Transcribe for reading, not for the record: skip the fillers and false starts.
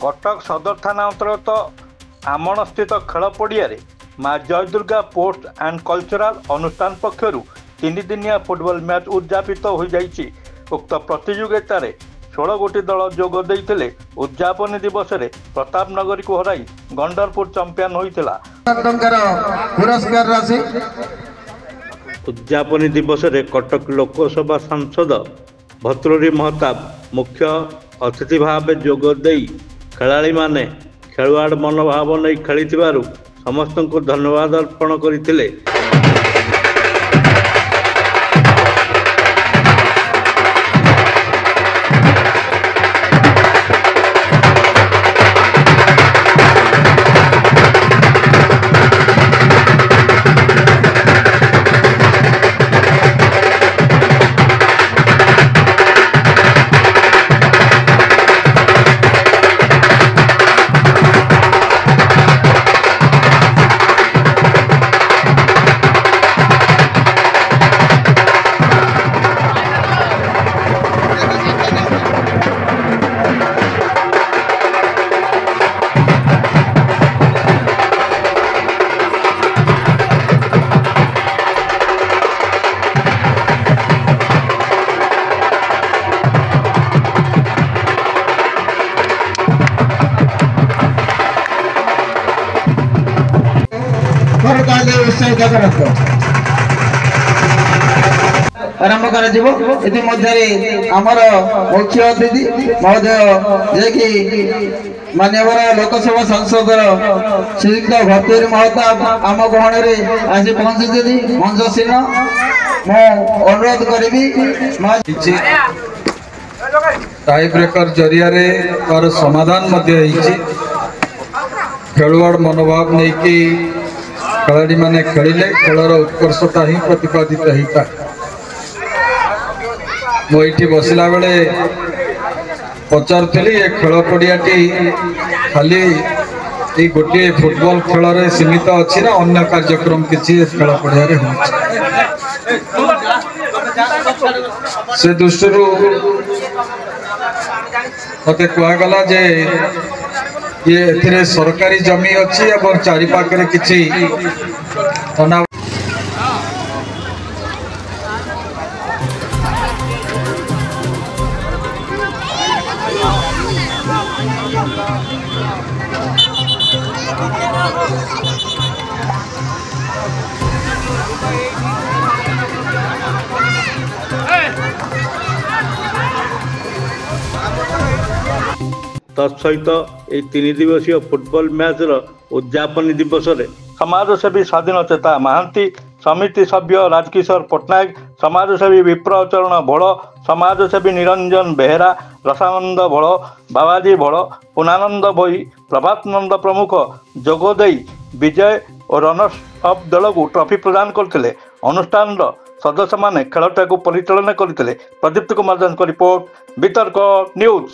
कटक सदर थाना अंतर्गत आमण स्थित खेल पड़िया माँ जयदुर्गा स्पोर्ट्स एंड कल्चरल अनुष्ठान पक्षर 3 दिनिया फुटबॉल मैच उद्यापित हो जाइछि। उक्त प्रतियोगिता 16 गोटी दल जोग देइथिले। उद्यापन दिवस में प्रताप नगरी को हराई गंडरपुर चैंपियन होइतिला। उद्यापन दिवस में कटक लोकसभा सांसद भर्तृहरि महताब मुख्य अतिथि भाव जोग देई खेलाड़ी माने खेलुआड़ मनोभाव नहीं खेली समस्त को धन्यवाद अर्पण करथिले। आरंभ कर मुख्य अतिथि महोदय जे कि माननीय लोकसभा सांसद श्रीयुक्त भर्तृहरि महताब आम गहण में आसी पहुंची मंचसीन अनुरोध करी टाई ब्रेकर जरिया तार समाधान खेलुआड़ मनोभाव नहीं कि खेलाड़ी माने खेलिले खेलर उत्कर्षता ही प्रतिपादित होता। मुझे बसला बेले पचारुली ये खेल पड़ियाटी खाली गोटे फुटबॉल खेल सीमित अच्छी ना अन्य कार्यक्रम किसी खेल पड़िया से दृष्टि मत कहगला जे ये सरकारी जमी अच्छी और चारिपाखे किसी अना तत्सहित यह 3 दिवसीय फुटबॉल मैच उद्यापन दिवस में समाजसेवी स्वाधीनचेता महांती, समिति सभ्य राजकिशोर पट्टनायक, समाजसेवी विप्रचरण भोल, समाजसेवी निरंजन बेहेरा, रसानंद भोल, बाबाजी भोल, पुनानंद भोई, प्रभातनंद प्रमुख जोगदेई विजय और रनर्स अप दल को ट्रॉफी प्रदान करते। अनुष्ठान सदस्य माने खेलटा को परिचालन करते। प्रदीप्त कुमार दास रिपोर्ट वितर्क न्यूज।